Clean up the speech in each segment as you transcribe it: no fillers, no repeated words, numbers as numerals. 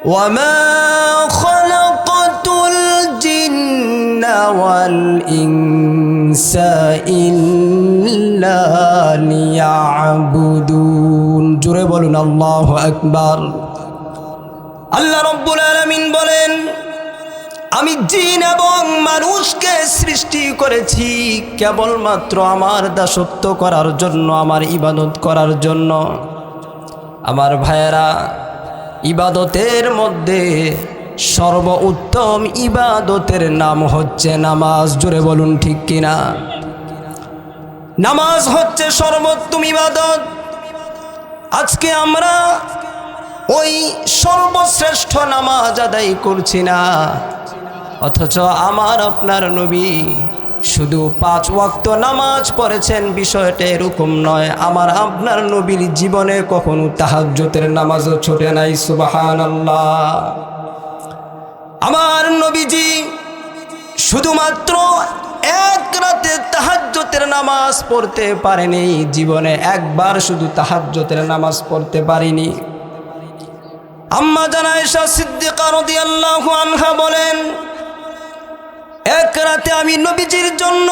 ওয়ামা খালাকাতুল জিন্না ওয়াল ইনসা ইল্লা লিয়াবুদুন। জোরে বলুন আল্লাহু আকবার। আল্লাহ রাব্বুল আলামিন বলেন, আমি জিন এবং মানুষকে সৃষ্টি করেছি কেবলমাত্র আমার দাসত্ব করার জন্য, আমার ইবাদত করার জন্য। আমার ভাইয়েরা, ইবাদতের মধ্যে সর্বোত্তম ইবাদতের নাম হচ্ছে নামাজ। জোরে বলুন ঠিক কিনা? নামাজ হচ্ছে সর্বোত্তম ইবাদত। আজকে আমরা ওই সর্বশ্রেষ্ঠ নামাজ আদায় করছি না, অথচ আমার আপনার নবী শুধু 5 ওয়াক্ত নামাজ পড়েছেন। বিষয়টা এরকম নয়, আমার আপনার নবীর জীবনে কখনো তাহাজ্জুদের নামাজও ছুটে নাই। সুবহানাল্লাহ। আমার নবীজি শুধুমাত্র এক রাতে তাহাজ্জুদের নামাজ পড়তে পারেনি, জীবনে একবার শুধু তাহাজ্জুদের নামাজ পড়তে পারেনি। আম্মা জান আয়েশা সিদ্দিকা রাদিয়াল্লাহু আনহা বলেন, এক রাতে আমি নবীজির জন্য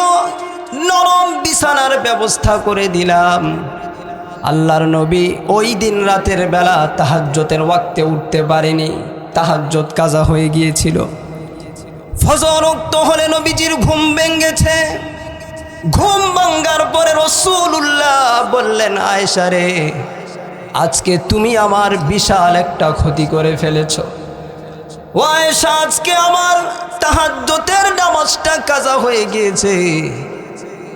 নরম বিছানার ব্যবস্থা করে দিলাম। আল্লাহর নবী ওই দিন রাতের বেলা তাহাজ্জুদের ওয়াক্তে উঠতে পারেনি, তাহাজ্জুদ কাজা হয়ে গিয়েছিল। ফজর ওয়াক্ত হলে নবীজির ঘুম ভেঙেছে। ঘুম ভাঙার পরে রাসূলুল্লাহ বললেন, আয়েশা রে, আজকে তুমি আমার বিশাল একটা ক্ষতি করে ফেলেছো। ও আয়েশা, আজকে আমার তাহাজ্জুদের নামাজটা কাজা হয়ে গিয়েছে।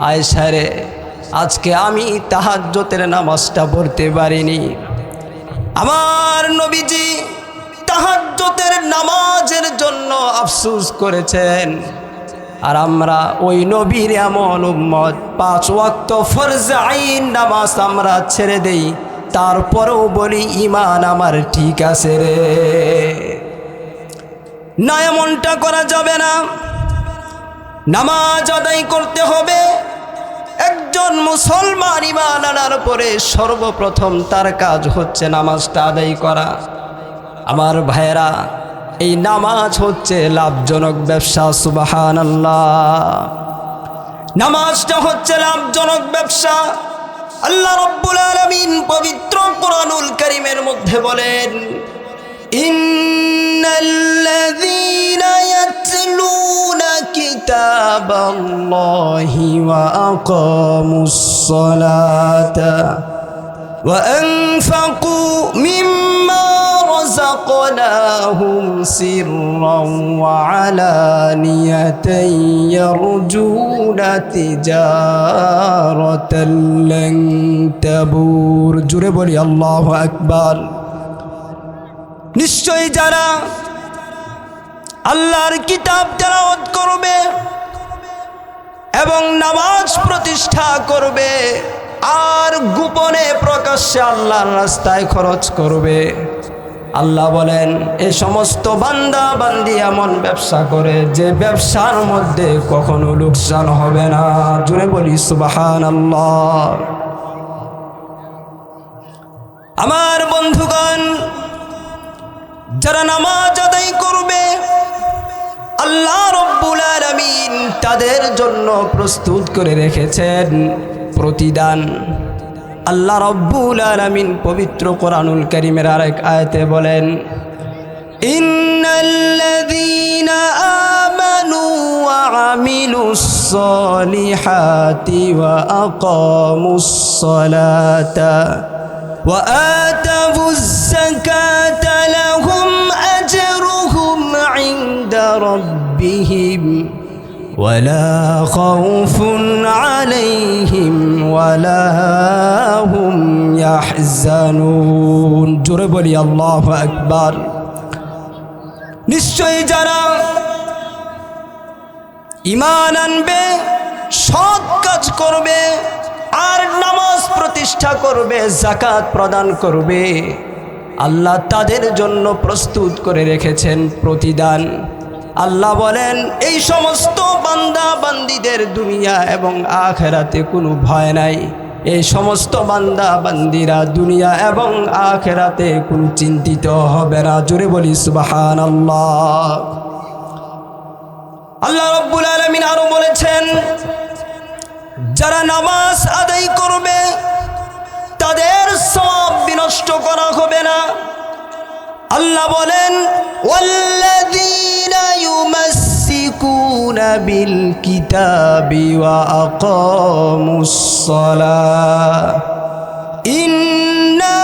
আয়েশা রে, আজকে আমি তাহাজ্জুদের নামাজটা পড়তে পারিনি। আমার নবীজি তাহাজ্জুদের নামাজের জন্য আফসোস করেছেন। আর আমরা ওই নবীর এমন উম্মত, 5 ওয়াক্ত ফরজ আইন নামাজ আমরা ছেড়ে দেই, তারপরেও বলি ঈমান আমার ঠিক আছে রে। না, এমনটা করা যাবে না। নামাজ আদায় করতে হবে। একজন মুসলমান ঈমান আনার পরে সর্বপ্রথম তার কাজ হচ্ছে নামাজটা আদায় করা। আমার ভাইয়েরা, এই নামাজ হচ্ছে লাভজনক ব্যবসা। সুবহানাল্লাহ। নামাজটা হচ্ছে লাভজনক ব্যবসা। আল্লাহ রাব্বুল আলামিন পবিত্র কোরআনুল কারীমের মধ্যে বলেন, ইন্নাল্লাযীনা ইয়াতলুনা কিতাবাল্লাহি ওয়া আকামুস সালাতা ওয়া আনফাকু মিম্মা রাযাকনাহুম সিররান ওয়া আলানিয়াতান ইয়ারজুনা তিজারাতান লান তাবুর। জোরে বলি আল্লাহু আকবার। নিশ্চয়ই যারা আল্লাহর কিতাব তেলাওয়াত করবে এবং নামাজ প্রতিষ্ঠা করবে আর গোপনে প্রকাশ্যে আল্লাহর রাস্তায় খরচ করবে, আল্লাহ বলেন এই সমস্ত বান্দা বান্দি এমন ব্যবসা করে যে ব্যবসার মধ্যে কখনো লোকসান হবে না। জোরে বলি সুবহানাল্লাহ। আমার বন্ধুগণ, যারা নামাজ আদায় করবে আল্লাহ রাব্বুল আলামিন তাদের জন্য প্রস্তুত করে রেখেছেন প্রতিদান। আল্লাহ রাব্বুল আলামিন পবিত্র কোরআনুল কারীমের আরেক আয়াতে বলেন, ইন্নাল্লাযীনা আমানু ওয়া আমিলুস সালিহাতি ওয়া আকামুস সালাতা ওয়া আতাবুজ যাকাতা লাহুম আজরুহুম ইনদা রাব্বিহিম ওয়ালা খাউফুন আলাইহিম ওয়ালা হুম ইয়াহজানুন। জোরে বলি আল্লাহু আকবার। নিশ্চয়ই যারা ঈমান আনবে, সৎ কাজ করবে আর নামাজ প্রতিষ্ঠা করবে, যাকাত প্রদান করবে, আল্লাহ তাদের জন্য প্রস্তুত করে রেখেছেন প্রতিদান। আল্লাহ বলেন এই সমস্ত বান্দা বান্দীদের দুনিয়া এবং আখিরাতে কোনো ভয় নাই, এই সমস্ত বান্দা বান্দিরা দুনিয়া এবং আখিরাতে কোনো চিন্তিত হবে না। জোরে বলি সুবহানাল্লাহ। আল্লাহ রাব্বুল আলামিন আরো বলেছেন, যারা নামাজ আদায় করবে তাদের সওয়াব বিনষ্ট করা হবে না। আল্লাহ বলেন, ওয়াল্লাযীনা ইউমাসসিকুনা বিল কিতাবি ওয়া আকামুস সালাহ ইন্না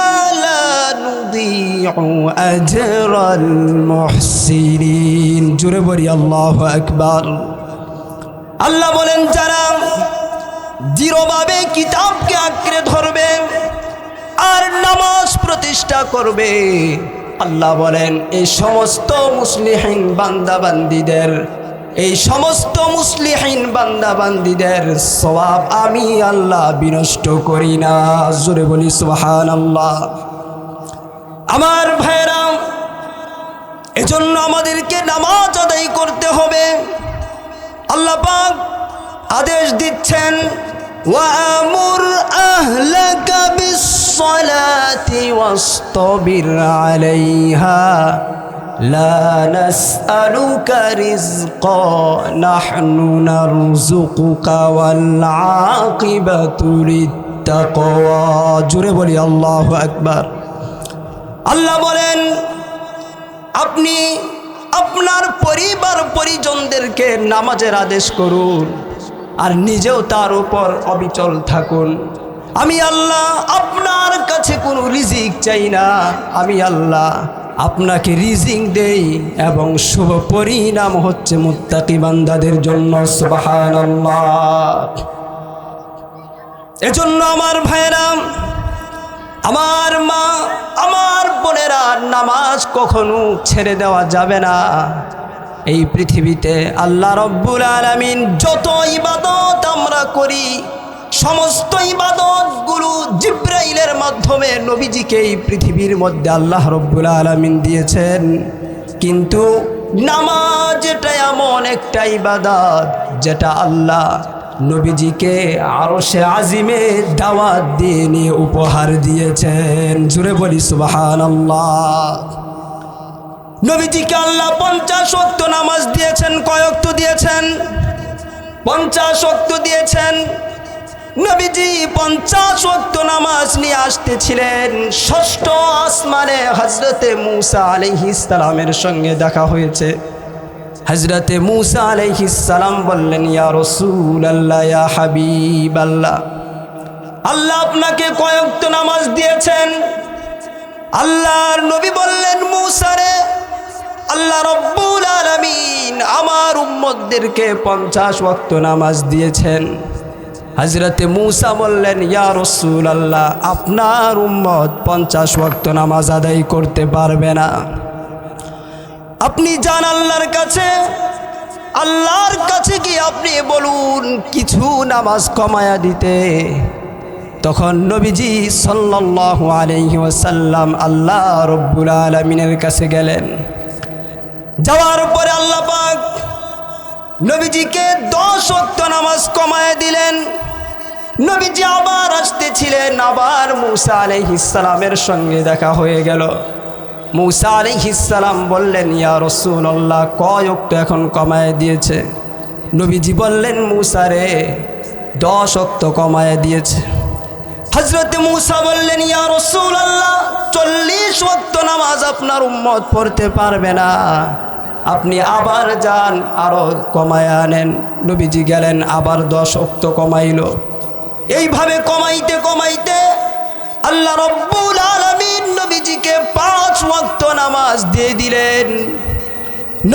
লা নুযীউ আজরাল মুহসিনিন। জোরে বলি আল্লাহু আকবার। আল্লাহ বলেন, যারা দৃঢ়ভাবে কিতাবকে আঁকড়ে ধরবে আর নামাজ প্রতিষ্ঠা করবে, আল্লাহ বলেন এই সমস্ত মুসলিহিন বান্দাবান্দিদের, এই সমস্ত মুসলিহিন বান্দাবান্দিদের সওয়াব আমি আল্লাহ বিনষ্ট করি না। জোরে বলি সুবহানাল্লাহ। আমার ভাইরা, এজন্য আমাদেরকে নামাজ আদায় করতে হবে। আল্লাহ পাক আদেশ দিচ্ছেন, ওয়ামুর আহলাকা বিসসালাতি ওয়াসতাবির আলাইহা লা নাসআলুকা রিজকা নাহনু নারযুকুকা ওয়াল আকিবাতু লিত্তাকওয়া। জোরে বলি আল্লাহু আকবার। আল্লাহ বলেন, আপনি আপনার পরিবার পরিজনদেরকে নামাজের আদেশ করুন আর নিজেও তার উপর অবিচল থাকুন। আমি আল্লাহ আপনার কাছে কোনো রিজিক চাই না, আমি আল্লাহ আপনাকে রিজিক দেই এবং শুভ পরিণাম হচ্ছে মুত্তাকি বান্দাদের জন্য। সুবহানাল্লাহ। এজন্য আমার ভাইরা, আমার মা, আমার বোনেরা, নামাজ কখনো ছেড়ে দেওয়া যাবে না। এই পৃথিবীতে আল্লাহ রব্বুল আলামিন যত ইবাদত আমরা করি, সমস্ত ইবাদতগুলো জিবরাইলের মাধ্যমে নবীজিকে এই পৃথিবীর মধ্যে আল্লাহ রব্বুল আলামিন দিয়েছেন। কিন্তু নামাজ এটা এমন একটা ইবাদত যেটা আল্লাহ নবীজিকে আরশে আজিমে দাওয়াত দিয়ে নিয়ে উপহার দিয়েছেন। জোরে বলি সুবহানাল্লাহ। নবীজিকে আল্লাহ 50 ওয়াক্ত নামাজ দিয়েছেন। কয় ওয়াক্ত দিয়েছেন? 50 ওয়াক্ত দিয়েছেন। নবীজি 50 ওয়াক্ত নামাজ নিয়ে আসতেছিলেন। ষষ্ঠ আসমানে হযরতে মূসা আলাইহিস সালামের সঙ্গে দেখা হয়েছে। হযরতে মূসা আলাইহিস সালাম বললেন, ইয়া রাসূলুল্লাহ, ইয়া হাবিবাল্লাহ, আল্লাহ আপনাকে কয় ওয়াক্ত নামাজ দিয়েছেন? আল্লাহর নবী বললেন, মূসা রে, আল্লাহ রব্বুল আলামিন আমার উম্মতদেরকে 50 ওয়াক্ত নামাজ দিয়েছেন। হযরতে মূসা বললেন, ইয়া রাসূলুল্লাহ, আপনার উম্মত 50 ওয়াক্ত নামাজ আদায় করতে পারবে না। আপনি যান আল্লাহর কাছে, আল্লাহর কাছে কি আপনি বলুন কিছু নামাজ কমায়া দিতে। তখন নবীজি সাল্লাল্লাহু আলাইহি ওয়াসাল্লাম আল্লাহ রব্বুল আলামিনের কাছে গেলেন। যাওয়ার পরে আল্লাহ পাক নবীজিকে 10 ওয়াক্ত নামাজ কমায়া দিলেন। নবীজি আবার আসতেছিলেন, আবার মূসা আলাইহিস সালামের সঙ্গে দেখা হয়ে গেল। মূসা আলাইহিস সালাম বললেন, ইয়া রাসূলুল্লাহ, কয় ওয়াক্ত এখন কমায় দিয়েছে? নবীজি বললেন, মূসা রে, 10 ওয়াক্ত কমায় দিয়েছে। হযরতে মূসা বললেন, ইয়া রাসূলুল্লাহ, 40 ওয়াক্ত নামাজ আপনার উম্মত পড়তে পারবে না, আপনি আবার যান, আরো কমায় আনেন। নবীজি গেলেন, আবার 10 ওয়াক্ত কমাইল। এইভাবে কমাইতে কমাইতে আল্লাহ রব্বুল আলামিন নবীজিকে 5 ওয়াক্ত নামাজ দিয়ে দিলেন।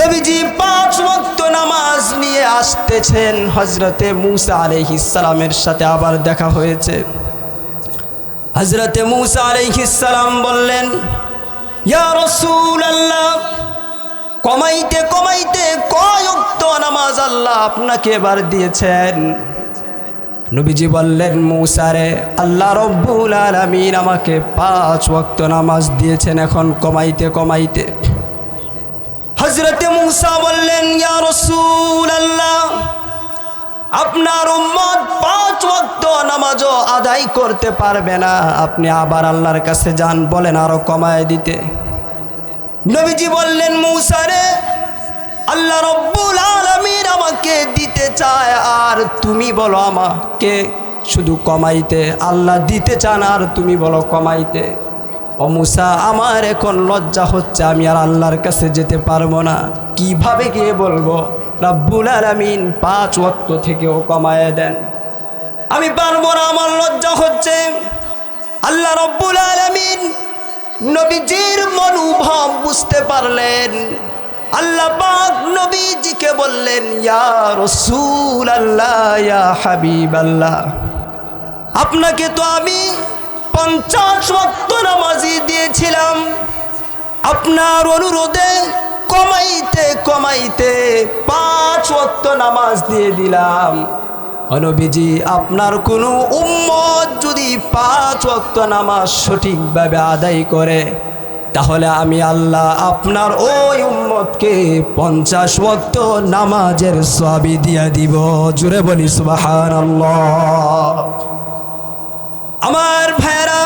নবীজি 5 ওয়াক্ত নামাজ নিয়ে আসতেছেন। হযরতে মূসা আলাইহিস সালামের সাথে আবার দেখা হয়েছে। হযরতে মূসা আলাইহিস সালাম বললেন, ইয়া রাসূলুল্লাহ, কমাইতে কমাইতে কয় ওয়াক্ত নামাজ আল্লাহ আপনাকে এবার দিয়েছেন? নবীজি বললেন, মূসা রে, আল্লাহ রব্বুল আলামিন আমাকে 5 ওয়াক্ত নামাজ দিয়েছেন এখন কমাইতে কমাইতে। হযরতে মূসা বললেন, ইয়া রাসূলুল্লাহ, আপনার উম্মত 5 ওয়াক্ত নামাজও আদায় করতে পারবে না, আপনি আবার আল্লাহর কাছে যান, বলেন আরো কমায় দিতে। নবীজি বললেন, মূসা রে, আল্লাহ রব্বুল আলামিন আমাকে দিতে চায়, আর তুমি বলো আমাকে শুধু কমাইতে। আল্লাহ দিতে চান আর তুমি বলো কমাইতে। ও মূসা, আমার এখন লজ্জা হচ্ছে, আমি আর আল্লাহর কাছে যেতে পারবো না, কিভাবে গিয়ে বলবো রব্বুল আলামিন 5 ওয়াক্ত থেকেও কমায় দেন? আমি পারবো না, আমার লজ্জা হচ্ছে। আল্লাহ রব্বুল আলামিন নবীজির মনোভাব বুঝতে পারলেন। আল্লাহ পাক নবীজিকে বললেন, ইয়া রাসূলুল্লাহ, ইয়া হাবিবাল্লাহ, আপনাকে তো আমি 50 ওয়াক্ত নামাজি দিয়েছিলাম, আপনার অনুরোধে কমাইতে কমাইতে 5 ওয়াক্ত নামাজ দিয়ে দিলাম। নবীজি, আপনার কোনো উম্মত যদি 5 ওয়াক্ত নামাজ সঠিকভাবে আদায় করে, তাহলে আমি আল্লাহ আপনার ওই উম্মতকে 50 ওয়াক্ত নামাজের সওয়াব দিয়া দিব। জোরে বলি সুবহানাল্লাহ। আমার ভাইরা,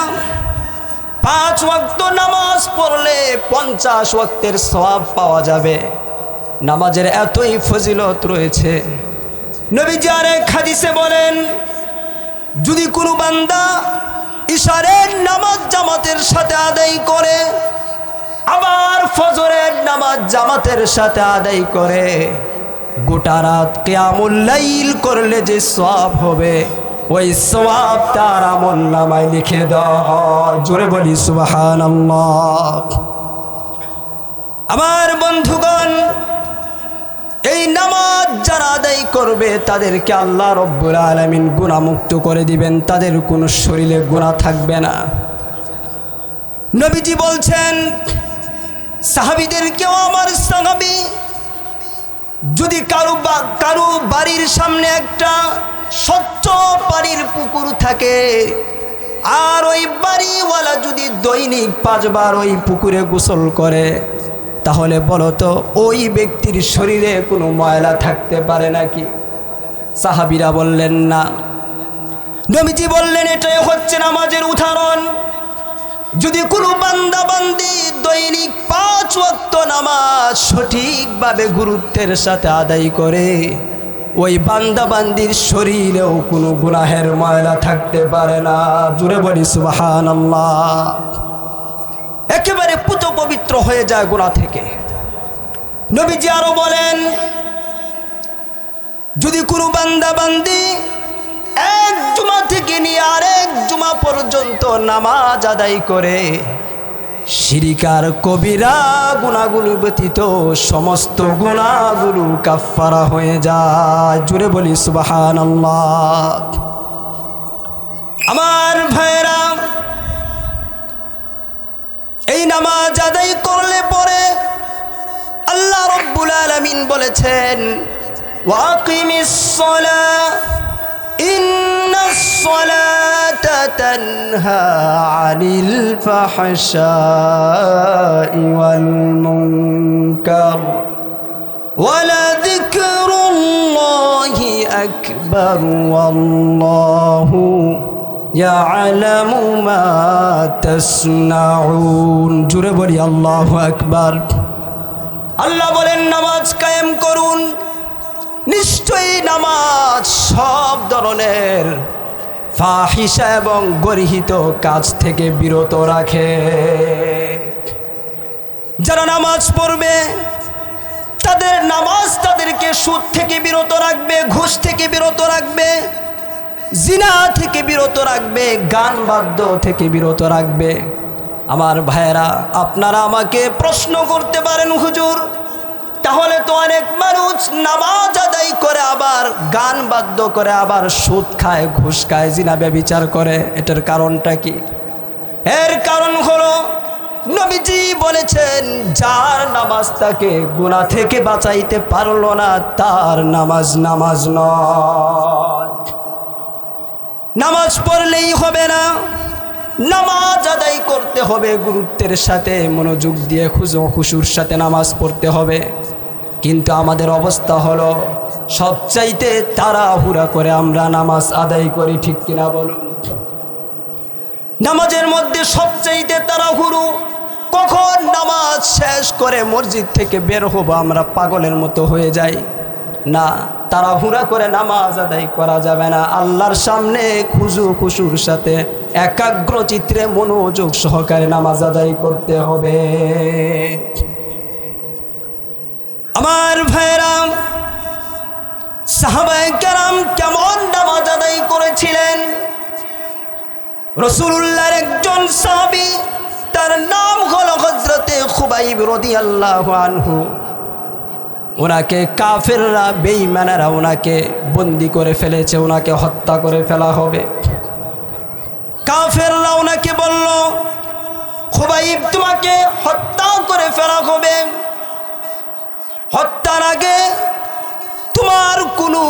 5 ওয়াক্ত নামাজ পড়লে 50 ওয়াক্তের সওয়াব পাওয়া যাবে। নামাজের এতই ফজিলত রয়েছে। নবীজি আরেক হাদিসে বলেন, যদি কোনো বান্দা ইশারের নামাজ জামাতের সাথে আদায় করে, আবার ফজরের নামাজ জামাতের সাথে আদায় করে, গোটা রাত কিয়ামুল লাইল করলে যে সওয়াব হবে, ওই সওয়াব তার আমলনামায় লিখে দেওয়া হয়। জোরে বলি সুবহানাল্লাহ। আমার বন্ধুগণ, এই নামাজ যারা আদায় করবে তাদেরকে আল্লাহ রব্বুল আলামিন গুনাহমুক্ত করে দিবেন, তাদের কোনো শরীরে গুনাহ থাকবে না। নবীজি বলছেন, সাহাবীদেরকেও, আমার সাহাবী, যদি কারো বাড়ির সামনে একটা স্বচ্ছ পানির পুকুর থাকে, আর ওই বাড়িওয়ালা যদি দৈনিক 5 বার ওই পুকুরে গোসল করে, তাহলে বলো তো ওই ব্যক্তির শরীরে কোনো ময়লা থাকতে পারে নাকি? সাহাবীরা বললেন না। নবীজি বললেন, এটাই হচ্ছে নামাজের উদাহরণ। যদি কোনো বান্দা বান্দি দৈনিক 5 ওয়াক্ত নামাজ সঠিকভাবে গুরুত্বের সাথে আদায় করে, ওই বান্দা বান্দির শরীরেও কোনো গুনাহের ময়লা থাকতে পারে না। জোরে বলি সুবহানাল্লাহ। একেবারে পুত পবিত্র হয়ে যায় গুনাহ থেকে। নবীজি আরো বলেন, যদি কোনো বান্দা বান্দি 1 জুমা থেকে নিয়ে আরেক জুমা পর্যন্ত নামাজ আদায় করে, শিরিকার কবিরা গুনাহগুলো ব্যতীত সমস্ত গুনাহগুলো কাফফারা হয়ে যায়। জোরে বলি সুবহানাল্লাহ। আমার ভাইরা, এই নামাজ আদায় করলে পরে আল্লাহ রব্বুল আলামিন বলেছেন, ওয়াকিমিস সালাহ ইন্নাস সালাতা তানহা আনিল ফাহশাই ওয়াল মুনকার ওয়ালাযিকরুল্লাহি আকবার ওয়াল্লাহু ইয়ালামু মা তাসনাউন। জোরে বলি আল্লাহু আকবার। আল্লাহ বলেন, নামাজ কায়েম করুন, নিশ্চয়ই নামাজ সব ধরনের ফাহিশা এবং গর্হিত কাজ থেকে বিরত রাখে। যারা নামাজ পড়বে তাদের নামাজ তাদেরকে সুদ থেকে বিরত রাখবে, ঘুষ থেকে বিরত রাখবে, জিনা থেকে বিরত রাখবে, গান বাদ্য থেকে বিরত রাখবে। আমার ভাইয়েরা, আপনারা আমাকে প্রশ্ন করতে পারেন, হুজুর, তাহলে তো অনেক মানুষ নামাজ আদায় করে আবার গান বাদ্য করে, আবার সুদ খায়, ঘুষ খায়, জিনা ব্যভিচার করে, এটার কারণটা কি? এর কারণ হলো, নবীজি বলেছেন, যার নামাজ তাকে গুনাহ থেকে বাঁচাইতে পারলো না, তার নামাজ নামাজ নয়। নামাজ পড়লেই হবে না, নামাজ আদায় করতে হবে গুরুত্বের সাথে, মনোযোগ দিয়ে খুশুর সাথে নামাজ পড়তে হবে। কিন্তু আমাদের অবস্থা হলো, সবচাইতে তাড়াহুড়া করে আমরা নামাজ আদায় করি, ঠিক কিনা বলুন? নামাজের মধ্যে সবচাইতে তাড়াহুড়ো, কখন নামাজ শেষ করে মসজিদ থেকে বের হবো আমরা পাগলের মতো হয়ে যাই। না, তাড়াহুড়া করে নামাজ আদায় করা যাবে না। আল্লাহর সামনে খুশুর সাথে একাগ্র চিত্রে মনোযোগ সহকারে নামাজ আদায় করতে হবে। আমার ভাইরা, সাহাবায়ে কেরাম কেমন নামাজ আদায় করেছিলেন? রাসূলুল্লাহর একজন সাহাবী, তার নাম হলো হযরতে খুবাইব রাদিয়াল্লাহু আনহু। ওনাকে কাফেররা, বেঈমানেরা ওনাকে বন্দী করে ফেলেছে, ওনাকে হত্যা করে ফেলা হবে। কাফেররা ওনাকে বলল, খুবাইব তোমাকে হত্যা করে ফেলা হবে, হত্যার আগে তোমার কোনো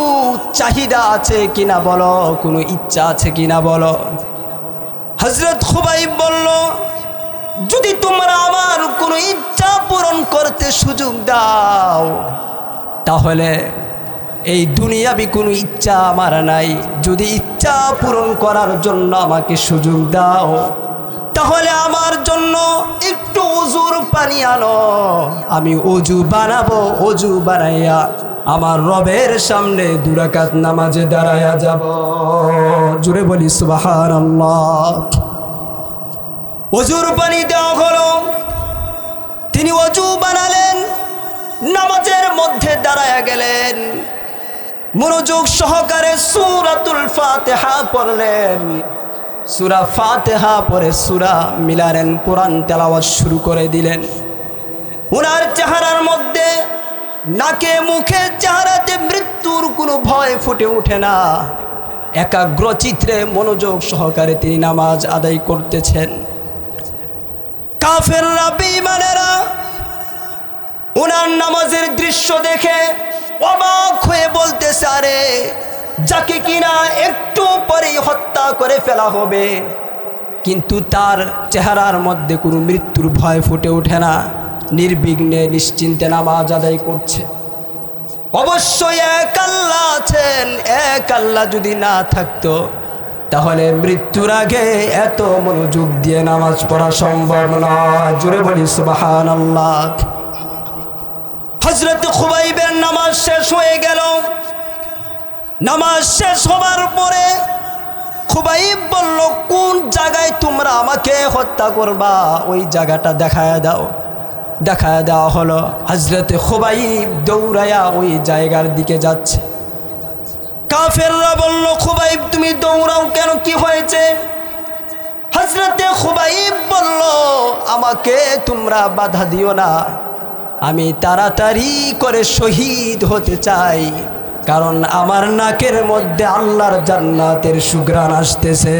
চাহিদা আছে কিনা বলো, কোনো ইচ্ছা আছে কিনা বলো। হযরত খুবাইব বলল, যদি তোমরা আমার কোনো ইচ্ছা পূরণ করতে সুযোগ দাও, তাহলে এই দুনিয়াবি কোনো ইচ্ছা আমার নাই। যদি ইচ্ছা পূরণ করার জন্য আমাকে সুযোগ দাও, তাহলে আমার জন্য একটু ওযুর পানি আনো, আমি ওযু বানাবো। ওযু বানাইয়া আমার রবের সামনে 2 রাকাত নামাজে দাঁড়ায়া যাব। জুড়ে বলি সুবহানাল্লাহ। ওযুর পানি দেওয়া হলো, তিনি ওযু বানালেন, নামাজের মধ্যে দাঁড়ায়া গেলেন, মনোযোগ সহকারে সূরাতুল ফাতিহা পড়লেন। সূরা ফাতিহা পড়ে সূরা মিলালেন, কোরআন তেলাওয়াত শুরু করে দিলেন। ওনার চেহারার মধ্যে, নাকে মুখে, চেহারাতে মৃত্যুর কোনো ভয় ফুটে ওঠে না। একাগ্র চিত্রে মনোযোগ সহকারে তিনি নামাজ আদায় করতেছেন। কাফেররা, বেঈমানেরা ওনার নামাজের দৃশ্য দেখে অবাক হয়ে বলতেছে, আরে যাকে কিনা একটু পরেই হত্যা করে ফেলা হবে, কিন্তু তার চেহারার মধ্যে কোনো মৃত্যুর ভয় ফুটে ওঠে না, নির্বিঘ্নে নিশ্চিন্তে নামাজ আদায় করছে। অবশ্যই এক আল্লাহ আছেন, এক আল্লাহ যদি না থাকতো তাহলে মৃত্যুর আগে এত মনোযোগ দিয়ে নামাজ পড়া সম্ভব নয়। জোরে বলি সুবহানাল্লাহ। হযরত খুবাইবের নামাজ শেষ হয়ে গেল। নামাজ শেষ হবার পরে খুবাইব বলল, কোন জায়গায় তোমরা আমাকে হত্যা করবা, ওই জায়গাটা দেখায় দাও। দেখায় দেওয়া হলো। হযরত খুবাইব দৌড়ায়া ওই জায়গার দিকে যাচ্ছে। কাফেররা বলল, খুবাইব তুমি দৌড়াও কেন, কি হয়েছে? হযরত খুবাইব বলল, আমাকে তোমরা বাধা দিও না, আমি তাড়াতাড়ি করে শহীদ হতে চাই, কারণ আমার নাকের মধ্যে আল্লাহর জান্নাতের সুঘ্রাণ আসতেছে।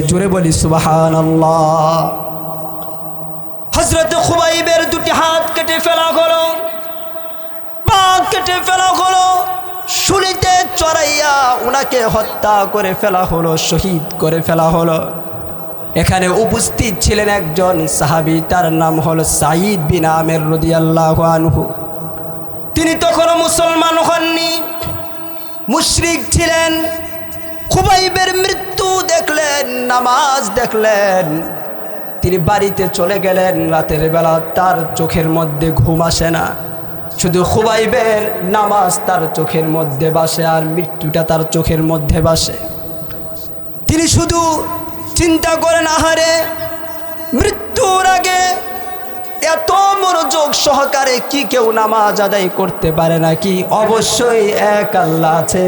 জোরে বলি সুবহানাল্লাহ। হযরত খুবাইবের 2টি হাত কেটে ফেলা হলো, পা কেটে ফেলা হলো, শুলিতে চড়াইয়া ওনাকে হত্যা করে ফেলা হলো, শহীদ করে ফেলা হলো। এখানে উপস্থিত ছিলেন একজন সাহাবী, তার নাম হলো সাঈদ বিন আমের রাদিয়াল্লাহু আনহু। তিনি তখনও মুসলমান হননি, মুশরিক ছিলেন। খুবাইবের মৃত্যু দেখলেন, নামাজ দেখলেন, তিনি বাড়িতে চলে গেলেন। রাতের বেলা তার চোখের মধ্যে ঘুম আসে না, শুধু খুবাইবের নামাজ তার চোখের মধ্যে ভাসে আর মৃত্যুটা তার চোখের মধ্যে ভাসে। তিনি শুধু চিন্তা করেন, আহারে মৃত্যুর আগে এত মনোযোগ সহকারে কি কেউ নামাজ আদায় করতে পারে নাকি? অবশ্যই এক আল্লাহ আছে,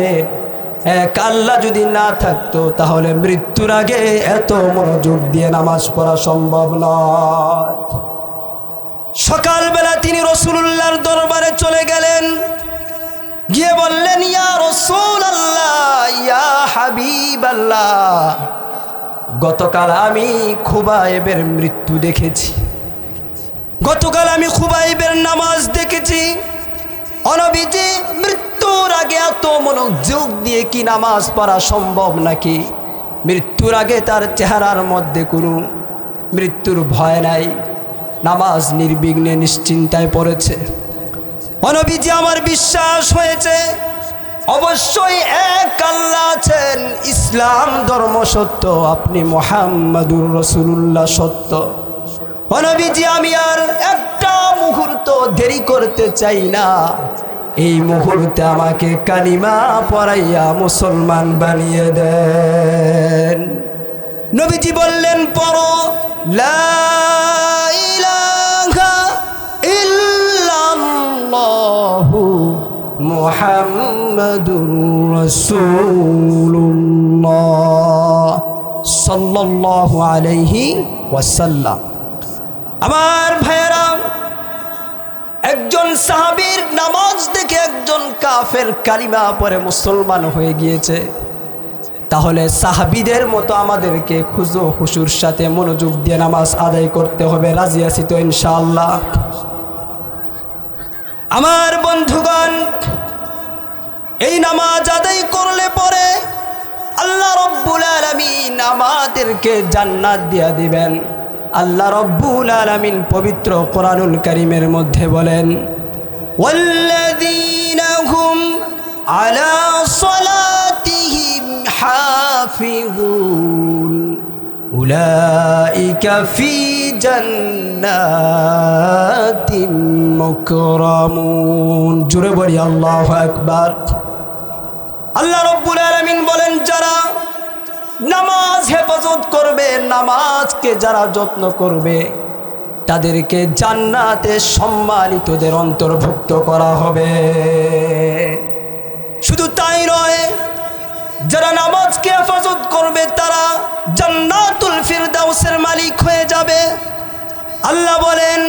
এক আল্লাহ যদি না থাকতো তাহলে মৃত্যুর আগে এত মনোযোগ দিয়ে নামাজ পড়া সম্ভব নয়। সকালবেলা তিনি রাসূলুল্লাহর দরবারে চলে গেলেন, গিয়ে বললেন, ইয়া রাসূলুল্লাহ, ইয়া হাবিবাল্লাহ, গতকাল আমি খুবাইবের মৃত্যু দেখেছি, গতকাল আমি খুবাইবের নামাজ দেখেছি। নবীজি, মৃত্যুর আগে এত মনোযোগ দিয়ে কি নামাজ পড়া সম্ভব নাকি? মৃত্যুর আগে তার চেহারার মধ্যে কোনো মৃত্যুর ভয় নাই, নামাজ নির্বিঘ্নে নিশ্চিন্তায় পড়েছে। নবীজি, আমার বিশ্বাস হয়েছে অবশ্যই এক আল্লাহ আছেন, ইসলাম ধর্ম সত্য, আপনি মুহাম্মাদুর রাসূলুল্লাহ সত্য। ও নবীজি, আমি আর একটা মুহূর্ত দেরি করতে চাই না, এই মুহূর্তে আমাকে কালিমা পড়াইয়া মুসলমান বানিয়ে দেন। নবীজি বললেন, পড়ো লা ইলাহা ইল্লাল্লাহু মুহাম্মাদুর রাসূলুল্লাহ সাল্লাল্লাহু আলাইহি ওয়াসাল্লাম। আমার ভাইয়েরা, একজন সাহাবীর নামাজ দেখে একজন কাফের কালিমা পড়ে মুসলমান হয়ে গিয়েছে। তাহলে সাহাবীদের মতো আমাদেরকে খুজু খুশুর সাথে মনোযোগ দিয়ে নামাজ আদায় করতে হবে। রাজি আছি তো ইনশাআল্লাহ? আমার বন্ধুগণ, এই নামাজ আদায় করলে পরে আল্লাহ রব্বুল আলামিন আমাদেরকে জান্নাত দিয়া দিবেন। আল্লাহ রব্বুল আলামিন পবিত্র কোরআনুল কারীমের মধ্যে বলেন, ওয়াল্লাযীনা হুম আলা সালাতিহিম হাফিজুন উলাইকা ফি জান্নাতিম মুকরামুন। জোরে বলি আল্লাহু আকবার। আল্লাহ রব্বুল আলামিন বলেন, যারা নামাজ হেফাজত করবে, নামাজকে যারা যত্ন করবে, তাদেরকে জান্নাতে সম্মানিতদের অন্তর্ভুক্ত করা হবে। শুধু তাই নয়, যারা নামাজকে হেফাজত করবে তারা জান্নাতুল ফিরদাউসের মালিক হয়ে যাবে। আল্লাহ বলেন,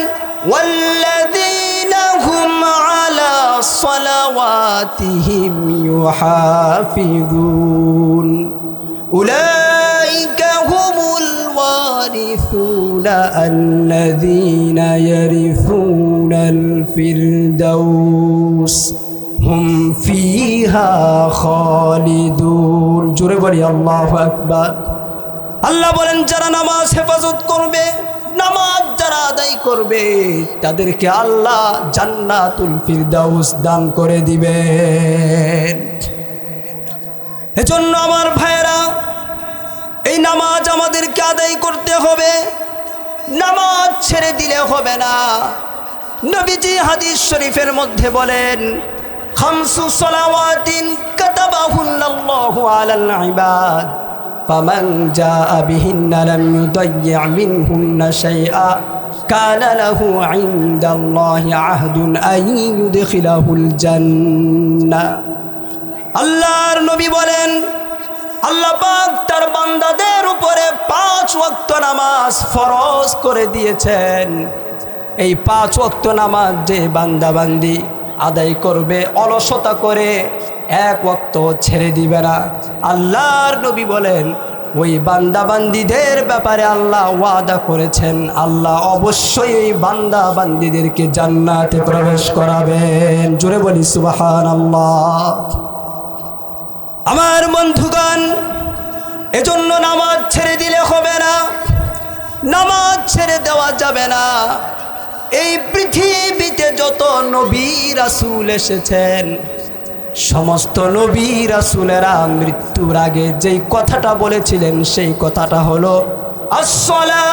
ওয়াল্লাযীনা হুম আলা সালাওয়াতিহিম ইউহাফিজুন উলাইকা হুমুল ওয়ারিসুনা আল্লাযীনা ইয়ারিসুনাল ফিরদাউস হুম ফিহা খালিদুন। জোরে বলি আল্লাহু আকবার। আল্লাহ বলেন, যারা নামাজ হেফাজত করবে, নামাজ যারা আদায় করবে, তাদেরকে আল্লাহ জান্নাতুল ফিরদাউস দান করে দিবেন। এজন্য আমার ভাইয়েরা, এই নামাজ আমাদেরকে আদায় করতে হবে, নামাজ ছেড়ে দিলে হবে না। নবীজি হাদিস শরীফের মধ্যে বলেন, খামসু সালাওয়াতিন কাতাবাহুল্লাহু আলাল ইবাদ ফামান জাআ বিহিন্না লাম ইউদায়্যি মিনহুন্না শাইআ কানা লাহু ইনদাল্লাহি আহদুন আন ইউদখিলাহুল জান্নাহ। আল্লাহর নবী বলেন, আল্লাহ পাক তার বান্দাদের উপরে 5 ওয়াক্ত নামাজ ফরজ করে দিয়েছেন। এই 5 ওয়াক্ত নামাজ যে বান্দা বান্দি আদায় করবে, অলসতা করে 1 ওয়াক্ত ছেড়ে দিবে না, আল্লাহর নবী বলেন ওই বান্দা বান্দিদের ব্যাপারে আল্লাহ ওয়াদা করেছেন, আল্লাহ অবশ্যই ওই বান্দা বান্দিদেরকে জান্নাতে প্রবেশ করাবেন। জোরে বলি সুবহানাল্লাহ। আমার বন্ধুগণ, এজন্য নামাজ ছেড়ে দিলে হবে না, নামাজ ছেড়ে দেওয়া যাবে না। এই পৃথিবীতে যত নবী রাসূল এসেছেন, সমস্ত নবী রাসূলেরা মৃত্যুর আগে যেই কথাটা বলেছিলেন, সেই কথাটা হলো আসসালা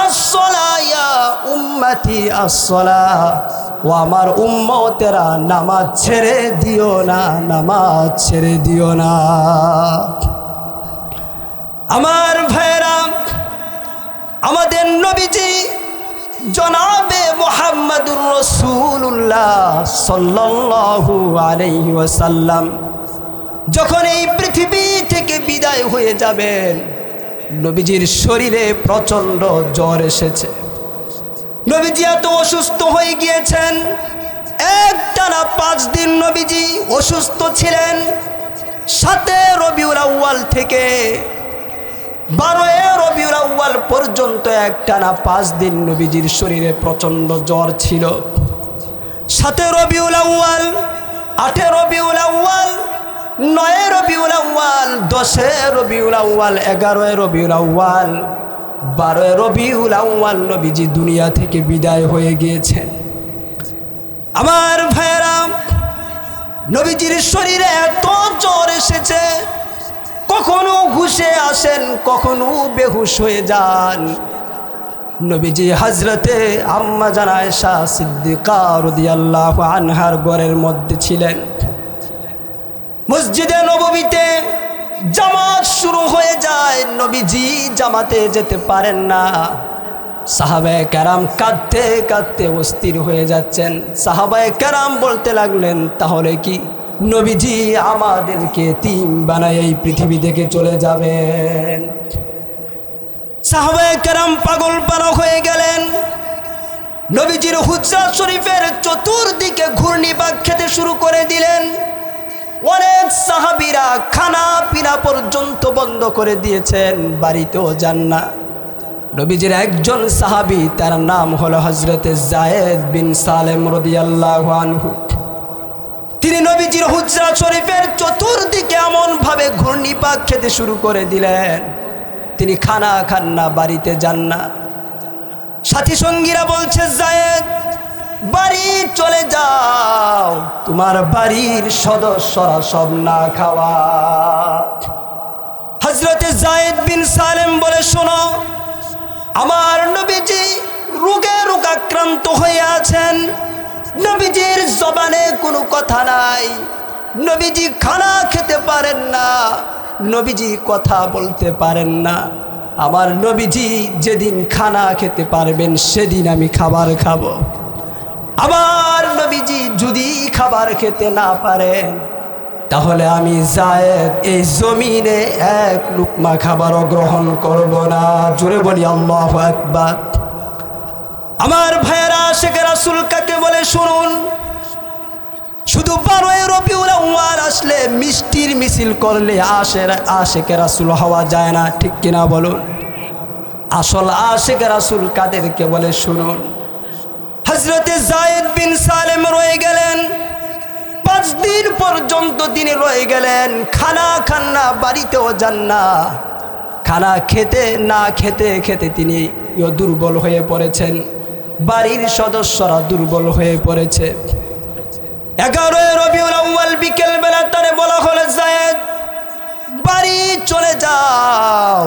আসসালা ইয়া উম্মতি আসসালা। ও আমার উম্মতেরা, নামাজ ছেড়ে দিও না, নামাজ ছেড়ে দিও না। আমার ভাইরা, আমাদের নবীজি জনাবে মুহাম্মাদুর রাসূলুল্লাহ সাল্লাল্লাহু আলাইহি ওয়াসাল্লাম যখন এই পৃথিবী থেকে বিদায় হয়ে যাবেন, নবীজির শরীরে প্রচণ্ড জ্বর এসেছে। নবীজি এত অসুস্থ হয়ে গিয়েছেন, একটানা 5 দিন নবীজি অসুস্থ ছিলেন। 7 রবিউল আউয়াল থেকে 12 রবিউল আউয়াল পর্যন্ত একটানা 5 দিন নবীজির শরীরে প্রচণ্ড জ্বর ছিল। 7 রবিউল আউয়াল, 8 রবিউল আউয়াল, 9 রবিউল আউয়াল, 10 রবিউল আউয়াল, 11 রবিউল আউয়াল, 12 রবিউল আউয়াল নবীজি দুনিয়া থেকে বিদায় হয়ে গিয়েছেন। আমার ভাইয়েরা, নবীজির শরীরে এত জ্বর এসেছে, কখনো হুশে আসেন, কখনো বেহুশ হয়ে যান। নবীজি হযরতে আম্মা জান আয়েশা সিদ্দিকা রাদিয়াল্লাহু আনহার ঘরের মধ্যে ছিলেন। মসজিদে নববীতে জামাত শুরু হয়ে যায়, নবীজি জামাতে যেতে পারেন না। সাহাবায়ে কেরাম কাঁদতে কাঁদতে অস্থির হয়ে যাচ্ছেন। সাহাবায়ে কেরাম বলতে লাগলেন, তাহলে কি নবীজি আমাদেরকে এতিম বানায় এই পৃথিবী থেকে চলে যাবেন? সাহাবায়ে কেরাম পাগল পারা হয়ে গেলেন। নবীজির হুজরা শরীফের চতুর্দিকে ঘূর্ণিপাক খেতে শুরু করে দিলেন। অনেক সাহাবীরা খানা পিনা পর্যন্ত বন্ধ করে দিয়েছেন, বাড়িতেও যান না। নবীজির একজন সাহাবী, তার নাম হলো হযরতে যায়েদ বিন সালেম রাদিয়াল্লাহু আনহু। তিনি নবীজির হুজরা শরীফের চতুর্দিকে এমন ভাবে ঘূর্ণিপাক খেতে শুরু করে দিলেন, তিনি খানা খান না, বাড়িতে যান না। সাথী সঙ্গীরা বলছে, যায়েদ বাড়ি চলে যাও, তোমার বাড়ির সদস্যরা সব না খাওয়া। হযরতে যায়েদ বিন সালেম বলে, শোনো, আমার নবীজি রোগে রোগাক্রান্ত হয়ে আছেন, নবীজির জবানে কোনো কথা নাই, নবীজি খানা খেতে পারেন না, নবীজি কথা বলতে পারেন না। আমার নবীজি যেদিন খানা খেতে পারবেন সেদিন আমি খাবার খাবো। আমার নবীজি যদি খাবার খেতে না পারেন, তাহলে আমি যায়েদ এই জমিনে এক লুকমা খাবারও গ্রহণ করব না। জোরে বলি আল্লাহু আকবার। আমার ভাইয়েরা, আশিকে রাসূল কাকে বলে শুনুন। শুধু 12 রবিউল আউয়াল আসলে মিষ্টির মিছিল করলে আশিকে রাসূল হওয়া যায় না, ঠিক কিনা বলুন? আসল আশিকে রাসূল কাদেরকে বলে শুনুন। হযরতে যায়েদ বিন সালেম রয়ে গেলেন 5 দিন পর্যন্ত, তিনি রয়ে গেলেন, খানা খান না, বাড়িতেও যান না। খানা খেতে না খেতে খেতে তিনি দুর্বল হয়ে পড়েছেন, বাড়ির সদস্যরা দুর্বল হয়ে পড়েছে। 11 রবিউল আউয়াল বিকেল বেলা তারে বলা হলো, যায়েদ বাড়ি চলে যাও।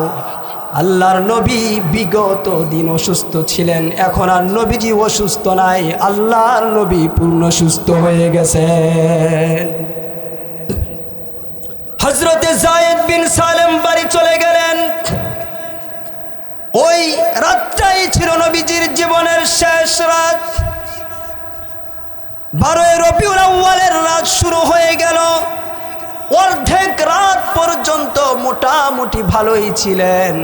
আল্লাহর নবী বিগত দিন অসুস্থ ছিলেন, এখন আর নবীজি অসুস্থ নাই, আল্লাহর নবী পূর্ণ সুস্থ হয়ে গেছেন। হযরতে যায়েদ বিন সালেম বাড়ি চলে গেলেন। ওই রাতটাই ছিল নবীজির জীবনের শেষ রাত। 12 রবিউল আউয়ালের রাত শুরু হয়ে গেল। অর্ধেক রাত পর্যন্ত মোটামুটি ভালোই ছিলেন।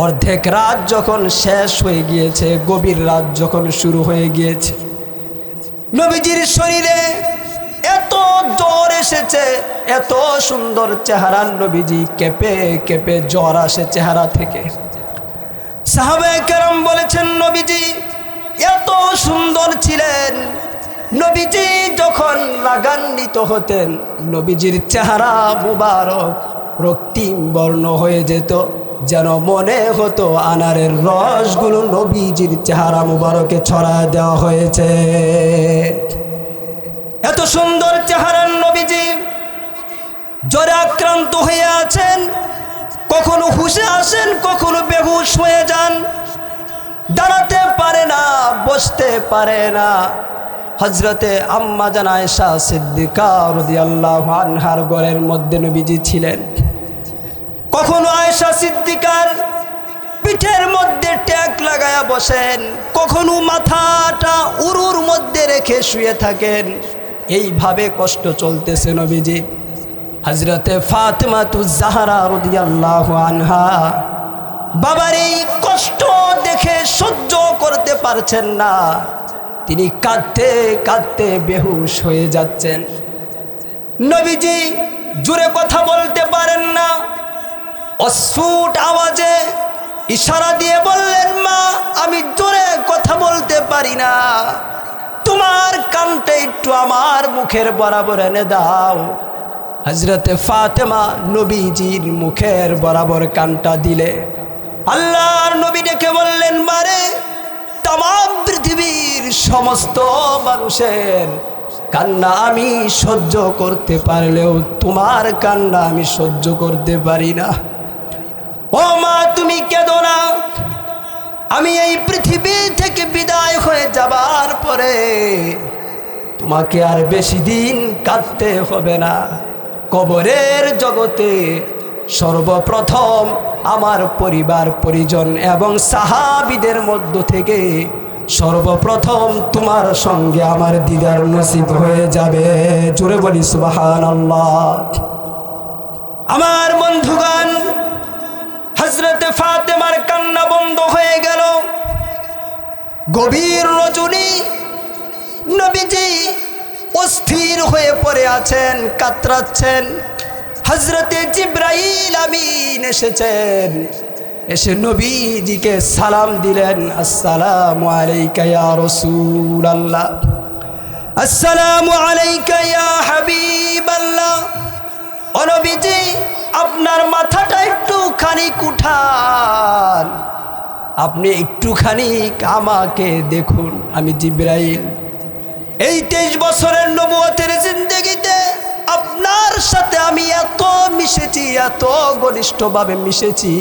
অর্ধেক রাত যখন শেষ হয়ে গিয়েছে, গভীর রাত যখন শুরু হয়ে গিয়েছে, নবীজির শরীরে এত জ্বর এসেছে, এত সুন্দর চেহারার নবীজি কেঁপে কেঁপে জ্বর আসে চেহারা থেকে। সাহাবায়ে কেরাম বলেছেন, নবীজি এত সুন্দর ছিলেন, নবীজি যখন রাগান্বিত হতেন, নবীজির চেহারা মুবারক রক্তিম বর্ণ হয়ে যেত, যেন মনে হতো আনারের রসগুলো নবীজির চেহারা মুবারকে ছড়ায় দেওয়া হয়েছে। এত সুন্দর চেহারার নবীজি জ্বরে আক্রান্ত হয়ে আছেন, কখনো হুশে আসেন, কখনো বেহুশ হয়ে যান, দাঁড়াতে পারে না, বসতে পারে না। হযরতে আম্মা জান আয়েশা সিদ্দিকা রাদিয়াল্লাহু আনহার ঘরের মধ্যে নবীজি ছিলেন। কখনো আয়েশা সিদ্দিকার পিঠের মধ্যে ট্যাক লাগায়া বসেন, কখনো মাথাটা উরুর মধ্যে রেখে শুয়ে থাকেন। এইভাবে কষ্ট চলতেছে নবীজি। হযরতে ফাতেমাতুজ জাহরা রাদিয়াল্লাহু আনহা বাবার এই কষ্ট দেখে সহ্য করতে পারছেন না, তিনি কাঁদতে কাঁদতে বেহুশ হয়ে যাচ্ছেন। নবীজি জোরে কথা বলতে পারেন না, অস্ফুট আওয়াজে ইশারা দিয়ে বললেন, মা আমি জোরে কথা বলতে পারি না, তোমার কানটা একটু আমার মুখের বরাবর এনে দাও। হযরতে ফাতেমা নবীজির মুখের বরাবর কানটা দিলে আল্লাহর নবী ডেকে বললেন, মারে তামাম পৃথিবীর সমস্ত মানুষের কান্না আমি সহ্য করতে পারলেও তোমার কান্না আমি সহ্য করতে পারি না। ও মা, তুমি কেঁদো না। আমি এই পৃথিবী থেকে বিদায় হয়ে যাবার পরে তোমাকে আর বেশি দিন কাঁদতে হবে না। কবরের জগতে সর্বপ্রথম আমার পরিবার পরিজন এবং সাহাবীদের মধ্য থেকে সর্বপ্রথম তোমার সঙ্গে আমার দিদার নসিব হয়ে যাবে। জোরে বলি সুবহানাল্লাহ। আমার বন্ধুগণ, হযরতে ফাতেমার কান্না বন্ধ হয়ে গেল। গভীর রজনী, নবীজি অস্থির হয়ে পড়ে আছেন, কাতরাচ্ছেন। হযরতে জিবরাইল আমিন এসেছেন, এসে নবীজিকে সালাম দিলেন, আসসালামু আলাইকা ইয়া রাসূলুল্লাহ, আসসালামু আলাইকা ইয়া হাবিবাল্লাহ। ও নবীজি, আপনার মাথাটা একটুখানি উঠান, আপনি একটুখানি আমাকে দেখুন। আমি জিবরাইল, এই 23 বছরের নবুয়তের জিন্দেগিতে আপনার সাথে আমি এত মিশেছি, এত ঘনিষ্ঠভাবে মিশেছি,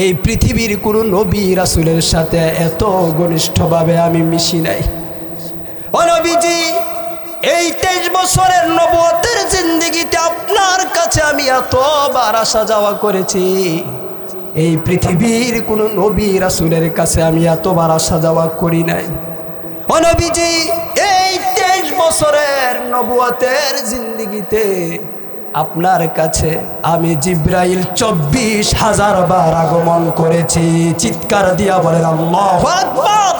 এই পৃথিবীর কোনো নবী রাসূলের সাথে এত ঘনিষ্ঠভাবে আমি মিশি নাই। ও নবীজি, এই 23 বছরের নবুয়তের জিন্দেগিতে আপনার কাছে আমি এতবার আসা যাওয়া করেছি, এই পৃথিবীর কোনো নবী রাসূলের কাছে আমি এতবার আসা যাওয়া করি নাই। ও নবীজি, এই 23 বছরের নবুয়তের জিন্দেগিতে আপনার কাছে আমি জিবরাইল 24,000 বার আগমন করেছি। চিৎকার দিয়া বলেন আল্লাহু আকবার।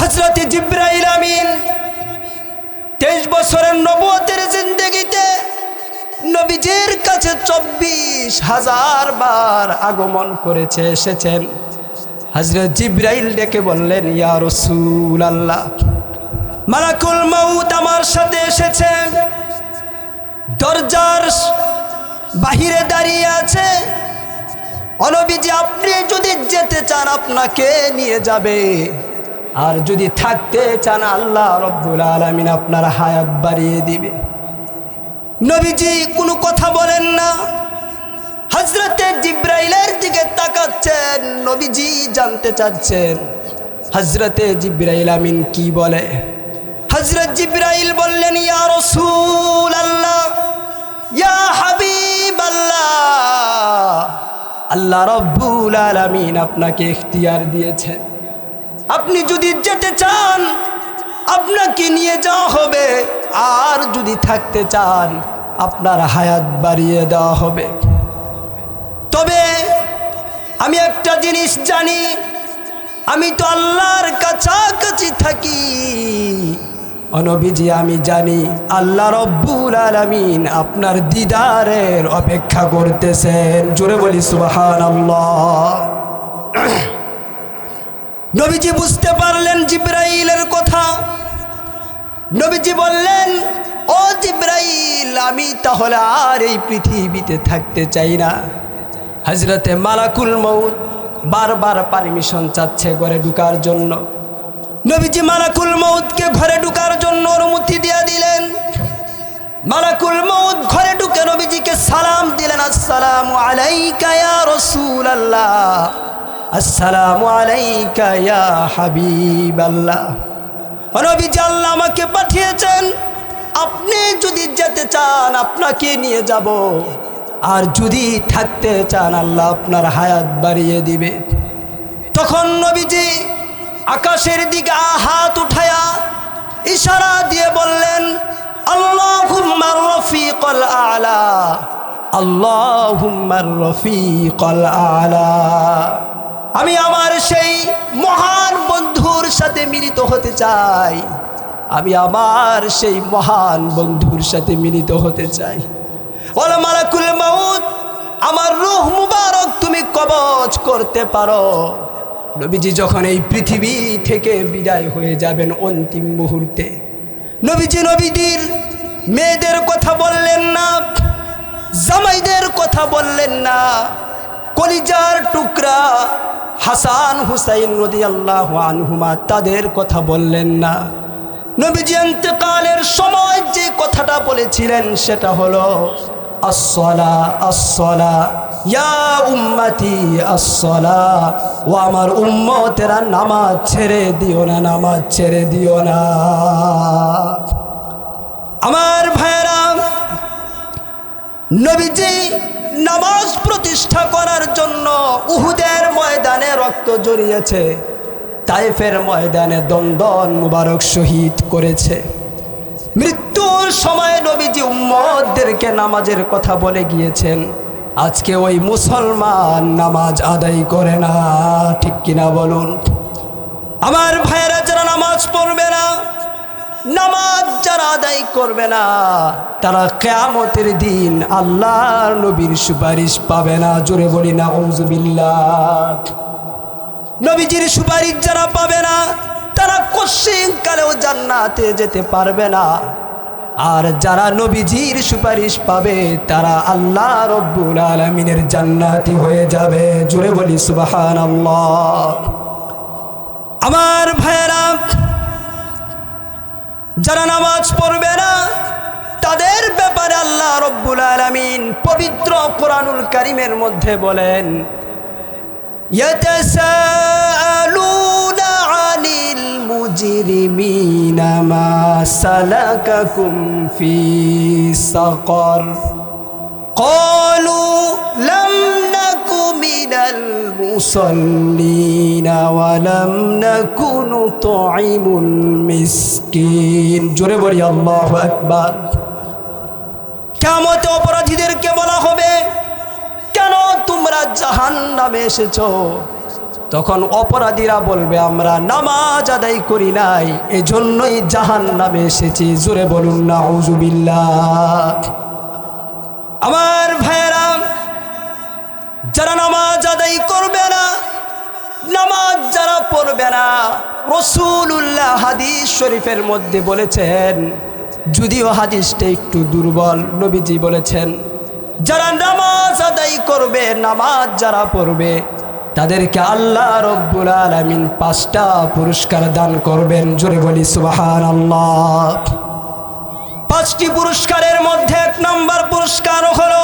হযরত জিবরাইল আমিন 23 বছরের নবুয়তের জিন্দেগিতে নবীজির কাছে 24,000 বার আগমন করেছে, এসেছেন। হযরত জিবরাইল ডেকে বললেন, ইয়া রাসূলুল্লাহ, মালাকুল মউত আমার সাথে এসেছে, দরজার বাহিরে দাঁড়িয়ে আছে। ও নবীজি, আপনি যদি যেতে চান আপনাকে নিয়ে যাবে, আর যদি থাকতে চান আল্লাহ রব্বুল আলামিন আপনার হায়াত বাড়িয়ে দিবে। নবীজি কোনো কথা বলেন না, হযরতে জিবরাইলের দিকে তাকাচ্ছেন। নবীজি জানতে চাচ্ছেন হযরতে জিবরাইল আমিন কি বলে। হযরত জিবরাইল বললেন, ইয়া রাসূলুল্লাহ, ইয়া হাবিবাল্লাহ, আল্লাহ রব্বুল আলামিন আপনাকে ইখতিয়ার দিয়েছেন। আপনি যদি যেতে চান আপনাকে নিয়ে যাওয়া হবে, আর যদি থাকতে চান আপনার হায়াত বাড়িয়ে দেওয়া হবে। তবে আমি একটা জিনিস জানি, আমি তো আল্লাহর কাছাকাছি থাকি। ও নবীজি, আমি জানি আল্লাহ রব্বুল আলামিন আপনার দিদারের অপেক্ষা করতেছেন। জোরে বলি সুবহানাল্লাহ। নবীজি বুঝতে পারলেন জিবরাইলের কথা। নবীজি বললেন, ও জিবরাইল, আমি তাহলে আর এই পৃথিবীতে থাকতে চাই না। হযরতে মালাকুল মউত বারবার পারমিশন চাচ্ছে ঘরে ঢোকার জন্য। নবীজি মালাকুল মউতকে ঘরে ঢোকার জন্য অনুমতি দিয়ে দিলেন। মালাকুল মউত ঘরে ঢুকে নবীজিকে সালাম দিলেন, আসসালামু আলাইকা ইয়া রাসূলুল্লাহ, আসসালামু আলাইকা ইয়া হাবিবাল্লাহ। নবীজি, আল্লাহ আমাকে পাঠিয়েছেন, আপনি যদি যেতে চান আপনাকে নিয়ে যাব, আর যদি থাকতে চান আল্লাহ আপনার হায়াত বাড়িয়ে দিবে। তখন নবীজি আকাশের দিকে হাত উঠায়া ইশারা দিয়ে বললেন, আল্লাহুম্মা রফিকাল আলা, আল্লাহুম্মা রফিকাল আলা। আমি আমার সেই মহান বন্ধুর সাথে মিলিত হতে চাই, আমি আমার সেই মহান বন্ধুর সাথে মিলিত হতে চাই। ওলা মালাকুল মউত, আমার রূহ মুবারক তুমি কবজ করতে পারো। নবীজি যখন এই পৃথিবী থেকে বিদায় হয়ে যাবেন অন্তিম মুহূর্তে, নবীজি নবীদের মেয়েদের কথা বললেন না, জামাইদের কথা বললেন না, কলিজার টুকরা হাসান হুসাইন রাদিয়াল্লাহু আনহুমা তাদের কথা বললেন না। নবীজি ইন্তেকালের সময় যে কথাটা বলেছিলেন সেটা হলো আসসালা আসসালা ইয়া উম্মতি আসসালা, ও আমার উম্মতেরা নামাজ ছেড়ে দিও না, নামাজ ছেড়ে দিও না। আমার ভাইরা, নবীজি নামাজ প্রতিষ্ঠা করার জন্য উহুদের ময়দানে রক্ত জড়িয়েছে, তায়েফের ময়দানে দন্দন মুবারক শহীদ করেছে। মৃত্যুর সময় নবীজি উম্মতদেরকে নামাজের কথা বলে গিয়েছেন। আজকে ওই মুসলমান নামাজ আদায় করে না, ঠিক কিনা বলুন? আমার ভাইয়েরা, যারা নামাজ পড়বে না, নামাজ যারা আদায় করবে না, তারা কিয়ামতের দিন আল্লাহর নবীর সুপারিশ পাবে না। জোরে বলি না আউযুবিল্লাহ। নবীজির সুপারিশ যারা পাবে না, তারা কোশ্চিন কালেও জান্নাতে যেতে পারবে না। আর যারা নবীজির সুপারিশ পাবে, তারা আল্লাহ রব্বুল আলামিনের জান্নাতি হয়ে যাবে। জোরে বলি সুবহানাল্লাহ। আমার ভাইয়েরা, যারা নামাজ পড়বে না, তাদের ব্যাপারে আল্লাহ রব্বুল আলামিন পবিত্র কোরআনুল কারীমের মধ্যে বলেন, ইয়াতাসাআলুনা আনিল মুজরিমিনা মা সালাকাকুম ফি সাকার ক্বালু লাম নাকু মিনাল মুসাল্লিনা ওয়া লাম নাকু নুতঈমুল মিসকিন। জোরে বলি আল্লাহু আকবার। কিয়ামতে অপরাধীদেরকে বলা হবে, কেন তোমরা জাহান্নামে এসেছো? তখন অপরাধীরা বলবে, আমরা নামাজ আদায় করি নাই, এজন্যই জাহান্নামে এসেছি। জোরে বলুন না আউযুবিল্লাহ। আমার ভাইয়েরা, যারা নামাজ আদায় করবে না, নামাজ যারা পড়বে না, রাসূলুল্লাহ হাদিস শরীফের মধ্যে বলেছেন, যদিও হাদিসটা একটু দুর্বল, নবীজি বলেছেন, যারা নামাজ আদায় করবে, নামাজ যারা পড়বে, তাদেরকে আল্লাহ রব্বুল আলামিন 5টা পুরস্কার দান করবেন। জোরে বলি সুবহানাল্লাহ। 5টি পুরস্কারের মধ্যে 1 নম্বর পুরস্কার হলো,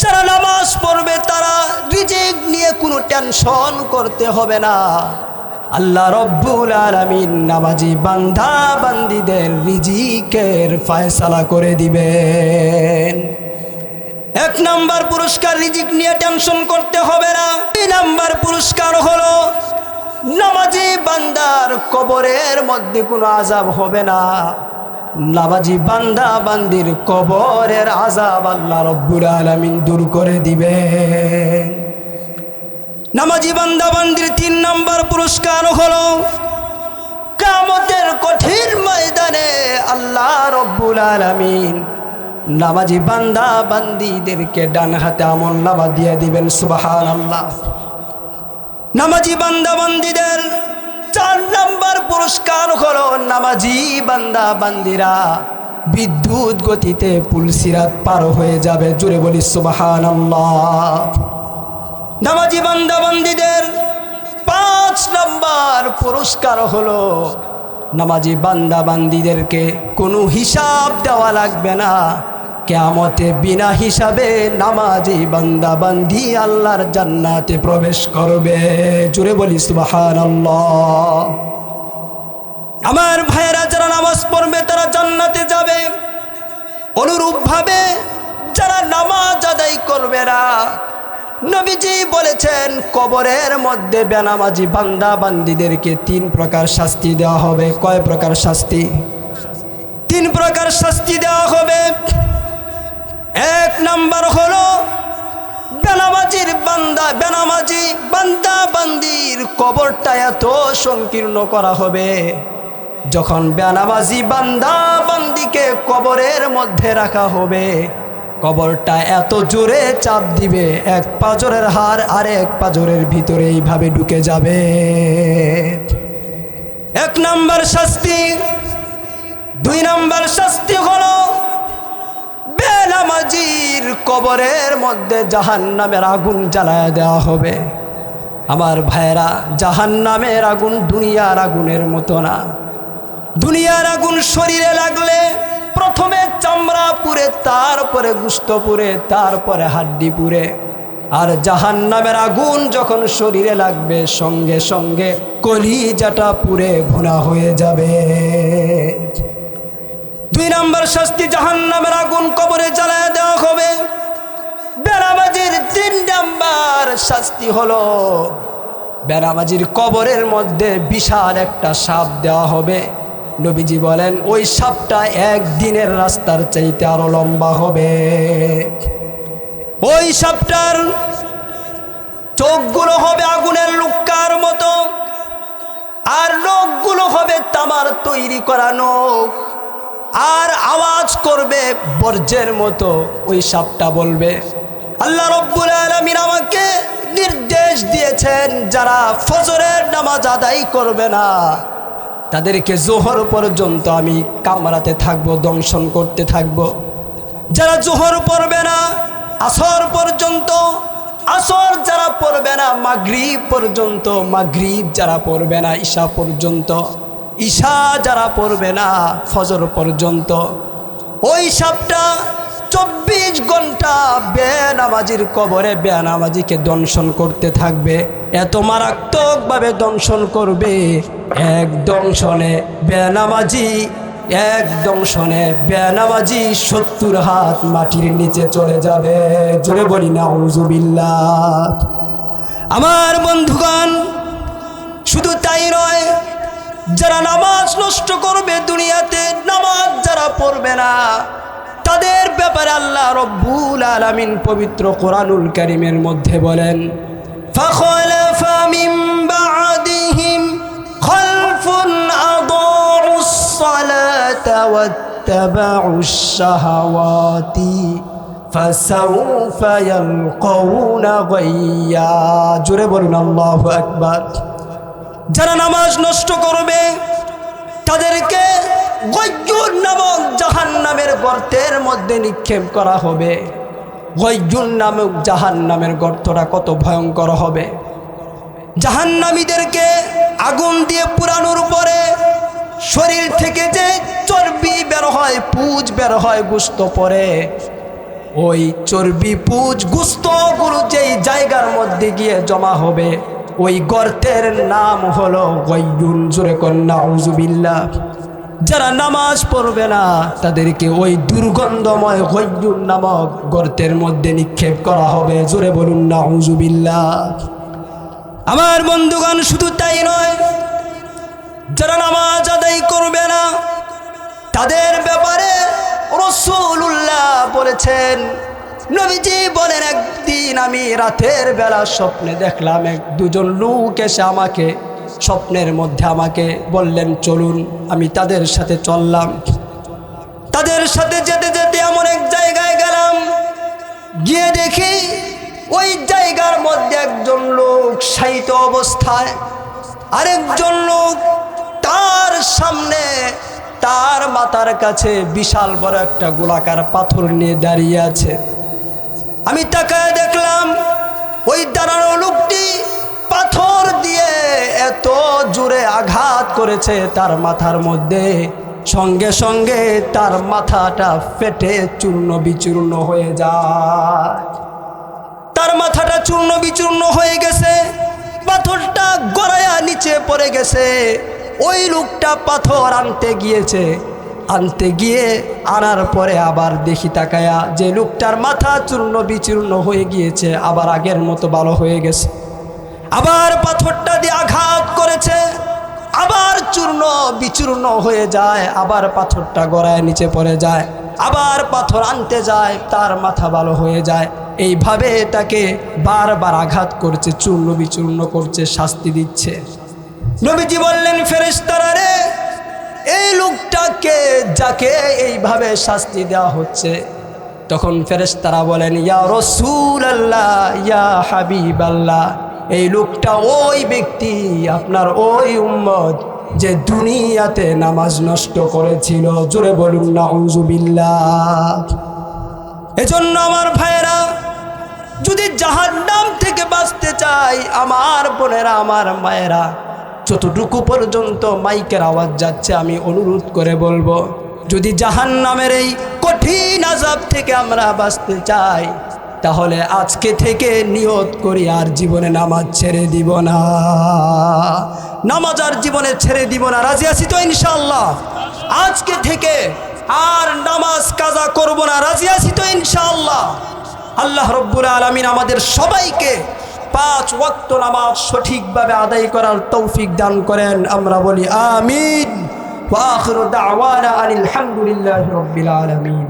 যারা নামাজ পড়বে তারা রিজিক নিয়ে কোনো টেনশন করতে হবে না। আল্লাহ রব্বুল আলামিন নামাজি বান্দা বান্দীদের রিজিকের ফয়সালা করে দিবেন। 1 নম্বর পুরস্কার, রিজিক নিয়ে টেনশন করতে হবে না। 2 নম্বর পুরস্কার হলো, নামাজি বান্দার কবরের মধ্যে কোনো আযাব হবে না। নামাজি বান্দা বান্দির কবরের আযাব আল্লাহ রব্বুল আলামিন দূর করে দিবেন। নামাজি বান্দা বান্দির 3 নম্বর পুরস্কার হলো, কিয়ামতের কঠিন ময়দানে আল্লাহ রব্বুল আলামিন নামাজি বান্দা বান্দীদেরকে ডান হাতে আমলনামা দিয়ে দিবেন। সুবহানাল্লাহ। নামাজি বান্দা বান্দীদের 4 নম্বর পুরস্কার হলো, নামাজি বান্দা বান্দীরা বিদ্যুৎ গতিতে পুলসিরাত পার হয়ে যাবে। জোরে বলি সুবহানাল্লাহ। নামাজি বান্দা বান্দীদের 5 নম্বর পুরস্কার হলো, নামাজি বান্দা বান্দীদেরকে কোনো হিসাব দেওয়া লাগবে না। কিয়ামতে বিনা হিসাবে নামাজি বান্দা বান্দি আল্লাহর জান্নাতে প্রবেশ করবে। জোরে বলি সুবহানাল্লাহ। আমার ভাইয়েরা, যারা নামাজ পড়বে তারা জান্নাতে যাবে। অনুরূপভাবে যারা নামাজ আদায় করবে না, নবীজি বলেছেন, কবরের মধ্যে বেনামাজি বান্দা বান্দীদেরকে 3 প্রকার শাস্তি দেওয়া হবে। কয় প্রকার শাস্তি? 3 প্রকার শাস্তি দেওয়া হবে। 1 নম্বর হলো, বেনামাজি বান্দা বান্দির কবরটা এত সংকীর্ণ করা হবে, যখন বেনামাজি বান্দা বান্দিকে কবরের মধ্যে রাখা হবে, কবরটা এত জোরে চাপ দিবে, 1 পাঁজরের হাড় আরেক পাঁজরের ভিতরে এইভাবে ঢুকে যাবে। 1 নম্বর শাস্তি। 2 নম্বর শাস্তি হলো, বেনামাজির কবরের মধ্যে জাহান্নামের আগুন জ্বালায় দেওয়া হবে। আমার ভাইয়েরা, জাহান্নামের আগুন দুনিয়ার আগুনের মতো না। দুনিয়ার আগুন শরীরে লাগলে প্রথমে চামড়া পুড়ে, তারপরে গোশত পুড়ে, তারপরে হাড্ডি পুড়ে। আর জাহান্নামের আগুন যখন শরীরে লাগবে সঙ্গে সঙ্গে কলিজাটা পুড়ে ভুনা হয়ে যাবে। 2 নম্বর শাস্তি, জাহান্নামের আগুন কবরে জ্বালায় দেওয়া হবে। বেনামাজির 3 নম্বর শাস্তি হলো বেনামাজির কবরের মধ্যে বিশাল একটা সাপ দেওয়া হবে। নবীজি বলেন ওই সাপটা একদিনের রাস্তার চাইতে আরো লম্বা হবে। ওই সাপটার চোখগুলো হবে আগুনের লুক্কার মতো, আর নখগুলো হবে তামার তৈরি করা নখ, আর আওয়াজ করবে বর্জ্যের মতো। ওই সাপটা বলবে, আল্লাহ রাব্বুল আলামিন আমাকে নির্দেশ দিয়েছেন যারা ফজরের নামাজ আদায় করবে না তাদেরকে জোহর পর্যন্ত আমি কামড়াতে থাকবো, দংশন করতে থাকবো। যারা জোহর পড়বে না আসর পর্যন্ত, আসর যারা পড়বে না মাগরিব পর্যন্ত, মাগরিব যারা পড়বে না ঈশা পর্যন্ত, ঈশা যারা পড়বে না ফজর পর্যন্ত, ওই সাপটা 24 ঘন্টা বেনামাজির কবরে বেনামাজিকে দংশন করতে থাকবে। এত মারাত্মকভাবে দংশন করবে, এক দংশনে বেনামাজি 70 হাত মাটির নিচে চলে যাবে। জোরে বলি নাউজুবিল্লাহ। আমার বন্ধুগণ, শুধু তাই নয়, যারা নামাজ নষ্ট করবে দুনিয়াতে, নামাজ যারা পড়বে না তাদের ব্যাপারে আল্লাহ রব্বুল আলামিন পবিত্র কোরআনুল কারীমের মধ্যে বলেন, ফাখলাফা মিন বা'দিহিম খালফুন আদাউস সালাতা ওয়াত্তাবাউশ শাহাওয়াতি ফাসাউফা ইয়ালকাউনা গাইয়্যা। জোরে বলুন আল্লাহু আকবার। যারা নামাজ নষ্ট করবে তাদেরকে গয়্যুন নামক জাহান্নামের গর্তের মধ্যে নিক্ষেপ করা হবে। গয়্যুন নামক জাহান্নামের গর্তটা কত ভয়ঙ্কর হবে! জাহান্নামীদেরকে আগুন দিয়ে পুরানোর পরে শরীর থেকে যে চর্বি বের হয়, পুঁজ বের হয় গোশত পরে, ওই চর্বি পুঁজ গোশতগুলো যেই জায়গার মধ্যে গিয়ে জমা হবে ওই গর্তের নাম হলো গয়্যুন। জোরে কন্যা নাউজুবিল্লাহ। যারা নামাজ পড়বে না তাদেরকে ওই দুর্গন্ধময় গয়্যুন নামক গর্তের মধ্যে নিক্ষেপ করা হবে। জোরে বলুন নাউজুবিল্লাহ। আমার বন্ধুগণ, শুধু তাই নয়, যারা নামাজ আদায় করবে না তাদের ব্যাপারে রাসূলুল্লাহ বলেছেন, নবীজি বলেন, একদিন আমি রাতের বেলা স্বপ্নে দেখলাম 2জন লোক এসে আমাকে স্বপ্নের মধ্যে আমাকে বললেন চলুন। আমি তাদের সাথে চললাম। তাদের সাথে যেতে যেতে এমন এক জায়গায় গেলাম, গিয়ে দেখি ওই জায়গার মধ্যে একজন লোক শায়িত অবস্থায়, আরেকজন লোক তার সামনে তার মাথার কাছে বিশাল বড় একটা গোলাকার পাথর নিয়ে দাঁড়িয়ে আছে। আমি তাকায় দেখলাম ওই দাঁড়ানো লোকটি পাথর দিয়ে এত জোরে আঘাত করেছে তার মাথার মধ্যে, সঙ্গে সঙ্গে তার মাথাটা ফেটে চূর্ণ বিচূর্ণ হয়ে যায়। তার মাথাটা চূর্ণ বিচূর্ণ হয়ে গেছে, পাথরটা গড়ায়া নিচে পড়ে গেছে। ওই লোকটা পাথর আনতে গিয়েছে, আনতে গিয়ে আনার পরে আবার দেখি তাকায়া যে লোকটার মাথা চূর্ণ বিচূর্ণ হয়ে গিয়েছে, আবার আগের মতো ভালো হয়ে গেছে। আবার পাথরটা দিয়ে আঘাত করেছে, আবার চূর্ণ বিচূর্ণ হয়ে যায়, আবার পাথরটা গড়ায় নিচে পড়ে যায়, আবার পাথর আনতে যায়, তার মাথা ভালো হয়ে যায়। এইভাবে তাকে বারবার আঘাত করছে, চূর্ণ বিচূর্ণ করছে, শাস্তি দিচ্ছে। নবীজি বললেন, ফেরেশতারা রে, এই লোকটাকে যাকে এইভাবে শাস্তি দেওয়া হচ্ছে, তখন ফেরেশতারা বলেন, ইয়া রাসূলুল্লাহ, ইয়া হাবিবাল্লাহ, এই লোকটা ওই ব্যক্তি, আপনার ওই উম্মত যে দুনিয়াতে নামাজ নষ্ট করেছিল। জোরে বলুন নাউজুবিল্লাহ। এজন্য আমার ভাইয়েরা, যদি জাহান্নাম থেকে বাঁচতে চাই, আমার বোনেরা, আমার মায়েরা, যতটুকু পর্যন্ত মাইকের আওয়াজ যাচ্ছে আমি অনুরোধ করে বলবো, যদি জাহান্নামের এই কঠিন আযাব থেকে আমরা বাঁচতে চাই তাহলে আজকে থেকে নিয়ত করি আর জীবনে নামাজ ছেড়ে দিব না, নামাজ আর জীবনে ছেড়ে দিব না। রাজি আছি তো ইনশাআল্লাহ? আজকে থেকে আর নামাজ কাজা করব না, রাজি আছি তো ইনশাআল্লাহ? আল্লাহ রব্বুল আলামিন আমাদের সবাইকে 5 ওয়াক্ত নামাজ সঠিকভাবে আদায় করার তৌফিক দান করেন। আমরা বলি আমিন। ওয়া আখিরু দাওয়ানা আনিল হামদুলিল্লাহি রাব্বিল আলামিন।